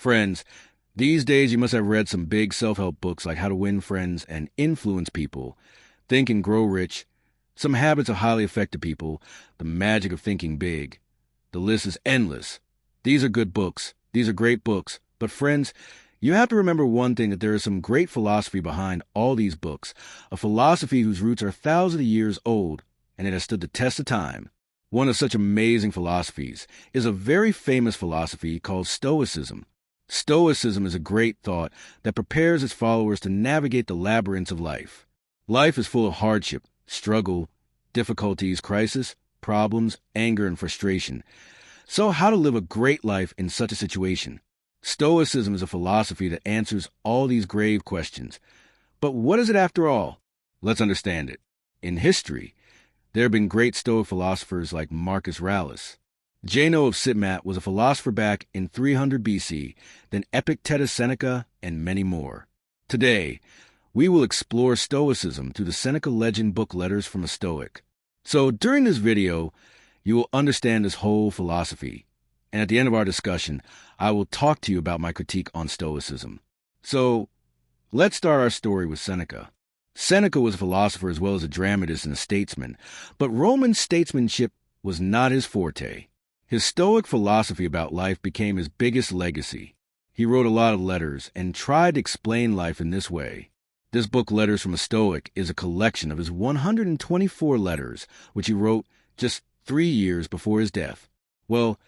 Friends, these days you must have read some big self-help books like How to Win Friends and Influence People, Think and Grow Rich, Some Habits of Highly Effective People, The Magic of Thinking Big. The list is endless. These are good books. These are great books. But friends, you have to remember one thing, that there is some great philosophy behind all these books, a philosophy whose roots are thousands of years old, and it has stood the test of time. One of such amazing philosophies is a very famous philosophy called Stoicism. Stoicism is a great thought that prepares its followers to navigate the labyrinths of life. Life is full of hardship, struggle, difficulties, crisis, problems, anger, and frustration. So how to live a great life in such a situation? Stoicism is a philosophy that answers all these grave questions. But what is it after all? Let's understand it. In history, there have been great Stoic philosophers like Marcus Aurelius. Zeno of Sitmat was a philosopher back in 300 BC, then Epictetus, Seneca, and many more. Today, we will explore Stoicism through the Seneca legend book Letters from a Stoic. So during this video, you will understand this whole philosophy. And at the end of our discussion, I will talk to you about my critique on Stoicism. So let's start our story with Seneca. Seneca was a philosopher as well as a dramatist and a statesman, but Roman statesmanship was not his forte. His Stoic philosophy about life became his biggest legacy. He wrote a lot of letters and tried to explain life in this way. This book, Letters from a Stoic, is a collection of his 124 letters, which he wrote just 3 years before his death. Well,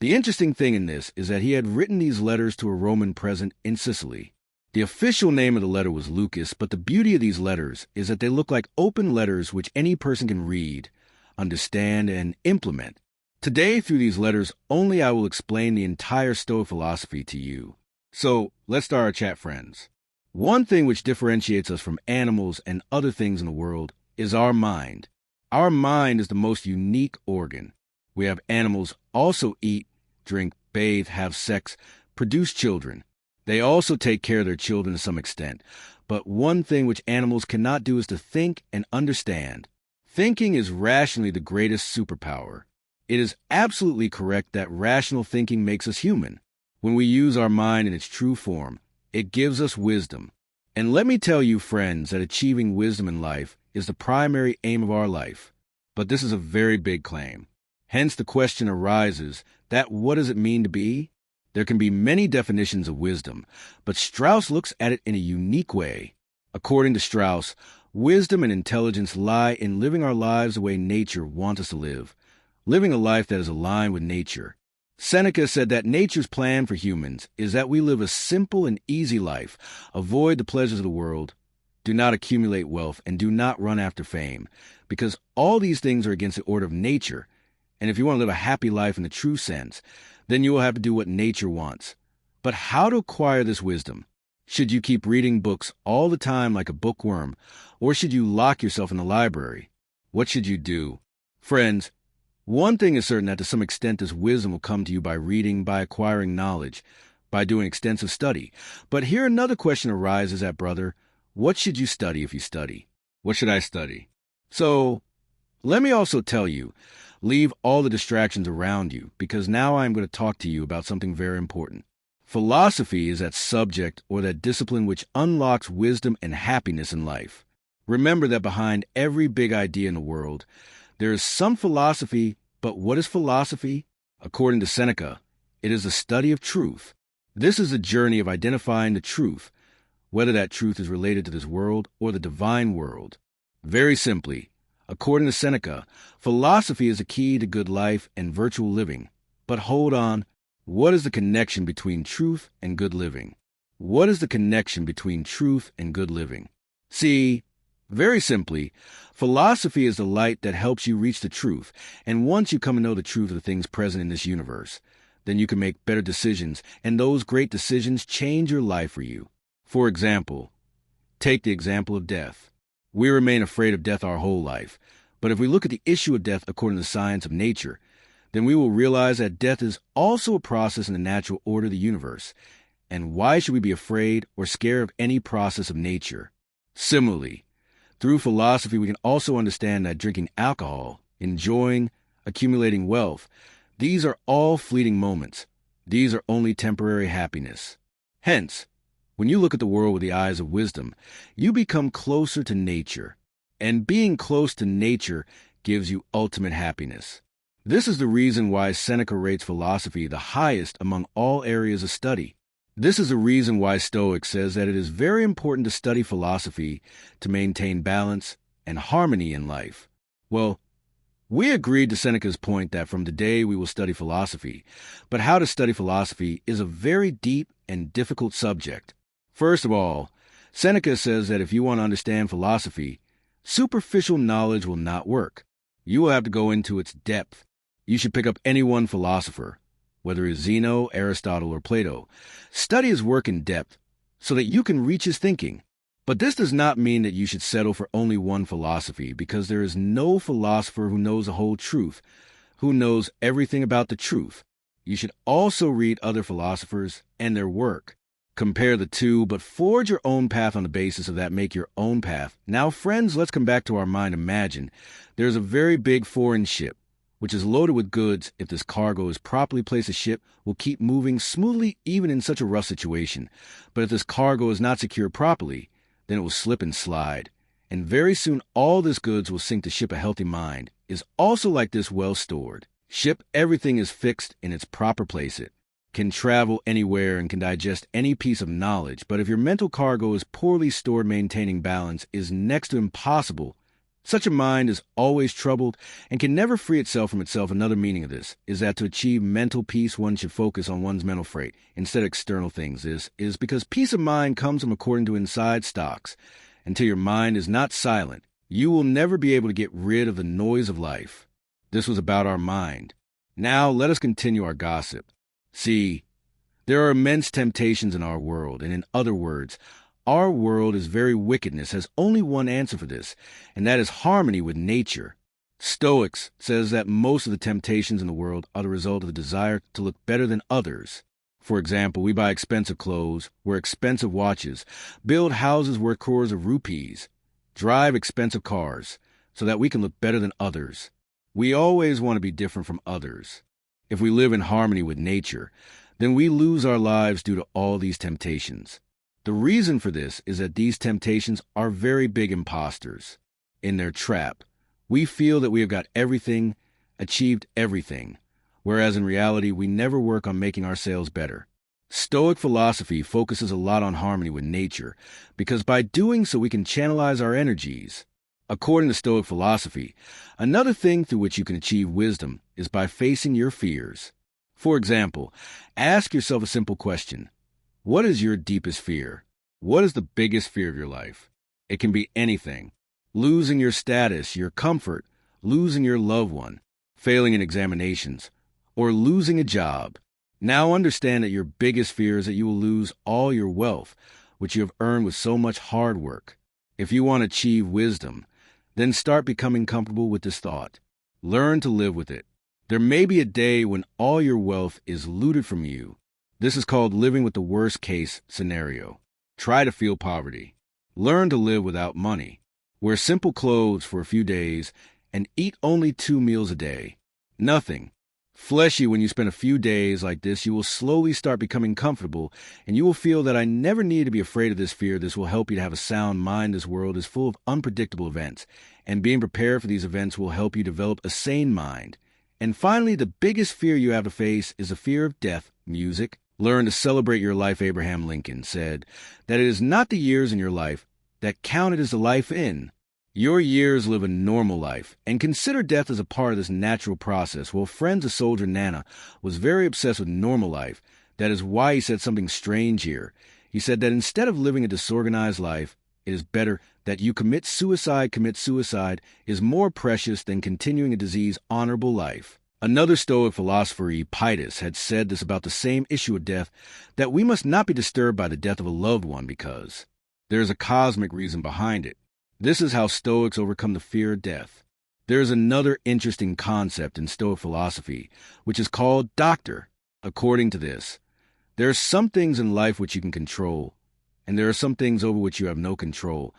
the interesting thing in this is that he had written these letters to a Roman present in Sicily. The official name of the letter was Lucas, but the beauty of these letters is that they look like open letters which any person can read, understand, and implement. Today, through these letters, only I will explain the entire Stoic philosophy to you. So, let's start our chat, friends. One thing which differentiates us from animals and other things in the world is our mind. Our mind is the most unique organ. We have animals also eat, drink, bathe, have sex, produce children. They also take care of their children to some extent. But one thing which animals cannot do is to think and understand. Thinking is rationally the greatest superpower. It is absolutely correct that rational thinking makes us human. When we use our mind in its true form, it gives us wisdom. And let me tell you, friends, that achieving wisdom in life is the primary aim of our life. But this is a very big claim. Hence the question arises that what does it mean to be? There can be many definitions of wisdom, but Strauss looks at it in a unique way. According to Strauss, wisdom and intelligence lie in living our lives the way nature wants us to live. Living a life that is aligned with nature. Seneca said that nature's plan for humans is that we live a simple and easy life, avoid the pleasures of the world, do not accumulate wealth, and do not run after fame, because all these things are against the order of nature, and if you want to live a happy life in the true sense, then you will have to do what nature wants. But how to acquire this wisdom? Should you keep reading books all the time like a bookworm, or should you lock yourself in the library? What should you do? Friends, one thing is certain, that to some extent this wisdom will come to you by reading, by acquiring knowledge, by doing extensive study. But here another question arises at, brother, what should you study if you study? What should I study? So, let me also tell you, leave all the distractions around you, because now I am going to talk to you about something very important. Philosophy is that subject or that discipline which unlocks wisdom and happiness in life. Remember that behind every big idea in the world, there is some philosophy, but what is philosophy? According to Seneca, it is the study of truth. This is a journey of identifying the truth, whether that truth is related to this world or the divine world. Very simply, according to Seneca, philosophy is the key to good life and virtual living. But hold on, what is the connection between truth and good living? What is the connection between truth and good living? See, very simply, philosophy is the light that helps you reach the truth, and once you come to know the truth of the things present in this universe, then you can make better decisions, and those great decisions change your life for you. For example, take the example of death. We remain afraid of death our whole life, but if we look at the issue of death according to the science of nature, then we will realize that death is also a process in the natural order of the universe. And why should we be afraid or scared of any process of nature? Similarly, through philosophy, we can also understand that drinking alcohol, enjoying, accumulating wealth, these are all fleeting moments. These are only temporary happiness. Hence, when you look at the world with the eyes of wisdom, you become closer to nature. And being close to nature gives you ultimate happiness. This is the reason why Seneca rates philosophy the highest among all areas of study. This is the reason why Stoic says that it is very important to study philosophy to maintain balance and harmony in life. Well, we agreed to Seneca's point that from today we will study philosophy, but how to study philosophy is a very deep and difficult subject. First of all, Seneca says that if you want to understand philosophy, superficial knowledge will not work. You will have to go into its depth. You should pick up any one philosopher, whether it's Zeno, Aristotle, or Plato. Study his work in depth so that you can reach his thinking. But this does not mean that you should settle for only one philosophy, because there is no philosopher who knows the whole truth, who knows everything about the truth. You should also read other philosophers and their work. Compare the two, but forge your own path on the basis of that. Make your own path. Now, friends, let's come back to our mind. Imagine there's a very big foreign ship, which is loaded with goods. If this cargo is properly placed, the ship will keep moving smoothly even in such a rough situation. But if this cargo is not secured properly, then it will slip and slide. And very soon all this goods will sink. The ship, a healthy mind, is also like this, well stored ship. Everything is fixed in its proper place. It can travel anywhere and can digest any piece of knowledge. But if your mental cargo is poorly stored, maintaining balance is next to impossible. Such a mind is always troubled and can never free itself from itself. Another meaning of this is that to achieve mental peace, one should focus on one's mental freight instead of external things. This is because peace of mind comes from according to inside stocks. Until your mind is not silent, you will never be able to get rid of the noise of life. This was about our mind. Now let us continue our gossip. See, there are immense temptations in our world, and in other words, our world is very wickedness has only one answer for this, and that is harmony with nature. Stoics says that most of the temptations in the world are the result of the desire to look better than others. For example, we buy expensive clothes, wear expensive watches, build houses worth crores of rupees, drive expensive cars, so that we can look better than others. We always want to be different from others. If we live in harmony with nature, then we lose our lives due to all these temptations. The reason for this is that these temptations are very big imposters. In their trap, we feel that we have got everything, achieved everything, whereas in reality we never work on making ourselves better. Stoic philosophy focuses a lot on harmony with nature, because by doing so we can channelize our energies. According to Stoic philosophy, another thing through which you can achieve wisdom is by facing your fears. For example, ask yourself a simple question. What is your deepest fear? What is the biggest fear of your life? It can be anything. Losing your status, your comfort, losing your loved one, failing in examinations, or losing a job. Now understand that your biggest fear is that you will lose all your wealth, which you have earned with so much hard work. If you want to achieve wisdom, then start becoming comfortable with this thought. Learn to live with it. There may be a day when all your wealth is looted from you. This is called living with the worst case scenario. Try to feel poverty. Learn to live without money. Wear simple clothes for a few days and eat only 2 meals a day. Nothing fleshy. When you spend a few days like this, you will slowly start becoming comfortable, and you will feel that I never need to be afraid of this fear. This will help you to have a sound mind. This world is full of unpredictable events, and being prepared for these events will help you develop a sane mind. And finally, the biggest fear you have to face is the fear of death. Music. Learn to celebrate your life. Abraham Lincoln said that it is not the years in your life that count, it is the life in. Your years live a normal life, and consider death as a part of this natural process. Well, friends, a soldier, Nana, was very obsessed with normal life. That is why he said something strange here. He said that instead of living a disorganized life, it is better that you commit suicide. Commit suicide is more precious than continuing a diseased, honorable life. Another Stoic philosopher, Epictetus, had said this about the same issue of death, that we must not be disturbed by the death of a loved one because there is a cosmic reason behind it. This is how Stoics overcome the fear of death. There is another interesting concept in Stoic philosophy, which is called doctor. According to this, there are some things in life which you can control, and there are some things over which you have no control.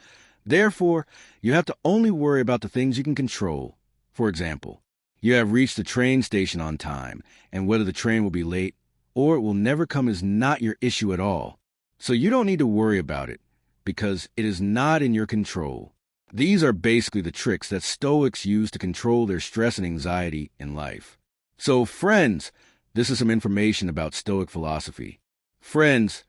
Therefore, you have to only worry about the things you can control. For example, you have reached the train station on time, and whether the train will be late or it will never come is not your issue at all. So you don't need to worry about it, because it is not in your control. These are basically the tricks that Stoics use to control their stress and anxiety in life. So, friends, this is some information about Stoic philosophy. Friends,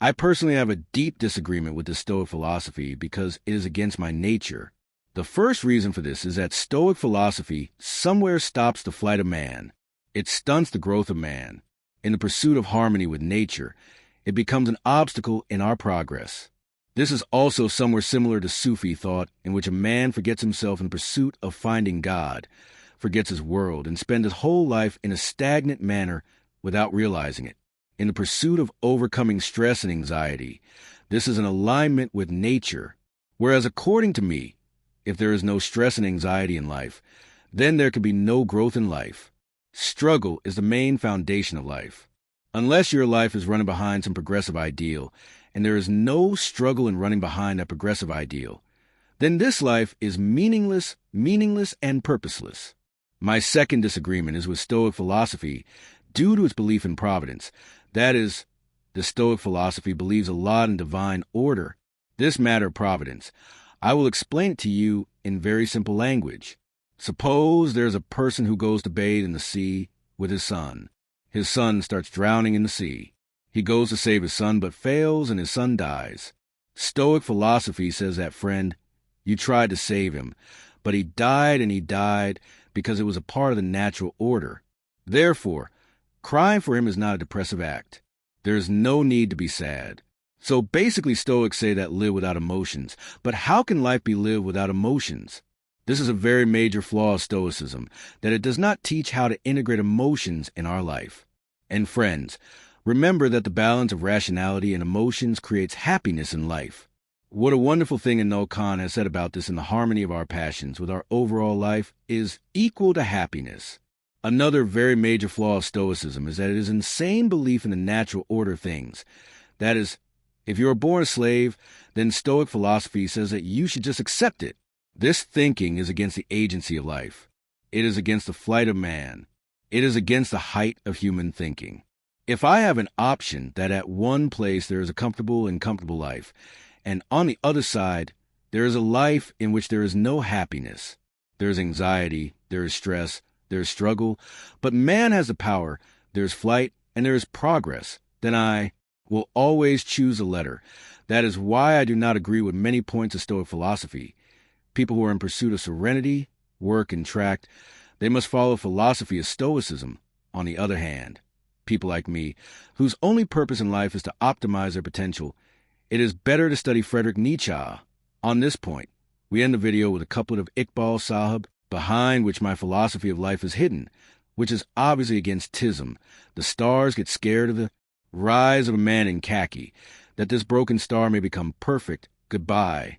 I personally have a deep disagreement with the Stoic philosophy because it is against my nature. The first reason for this is that Stoic philosophy somewhere stops the flight of man. It stunts the growth of man. In the pursuit of harmony with nature, it becomes an obstacle in our progress. This is also somewhere similar to Sufi thought, in which a man forgets himself in pursuit of finding God, forgets his world, and spends his whole life in a stagnant manner without realizing it. In the pursuit of overcoming stress and anxiety, this is an alignment with nature. Whereas according to me, if there is no stress and anxiety in life, then there can be no growth in life. Struggle is the main foundation of life. Unless your life is running behind some progressive ideal, and there is no struggle in running behind that progressive ideal, then this life is meaningless, and purposeless. My second disagreement is with Stoic philosophy due to its belief in providence. That is, the Stoic philosophy believes a lot in divine order. This matter of providence, I will explain it to you in very simple language. Suppose there's a person who goes to bathe in the sea with his son. His son starts drowning in the sea. He goes to save his son but fails and his son dies. Stoic philosophy says that, friend, you tried to save him, but he died because it was a part of the natural order. Therefore, crying for him is not a depressive act. There is no need to be sad. So basically Stoics say that live without emotions. But how can life be lived without emotions? This is a very major flaw of Stoicism, that it does not teach how to integrate emotions in our life. And friends, remember that the balance of rationality and emotions creates happiness in life. What a wonderful thing Immanuel Kant has said about this in the harmony of our passions with our overall life is equal to happiness. Another very major flaw of Stoicism is that it is an insane belief in the natural order of things. That is, if you are born a slave, then Stoic philosophy says that you should just accept it. This thinking is against the agency of life. It is against the flight of man. It is against the height of human thinking. If I have an option that at one place there is a comfortable and comfortable life, and on the other side there is a life in which there is no happiness, there is anxiety, there is stress, there is struggle, but man has the power, there is flight, and there is progress, then I will always choose the latter. That is why I do not agree with many points of Stoic philosophy. People who are in pursuit of serenity, work, and tract, they must follow philosophy of Stoicism. On the other hand, people like me, whose only purpose in life is to optimize their potential, it is better to study Friedrich Nietzsche. On this point, we end the video with a couplet of Iqbal Sahib, behind which my philosophy of life is hidden, which is obviously against tism. The stars get scared of the rise of a man in khaki, that this broken star may become perfect. Goodbye.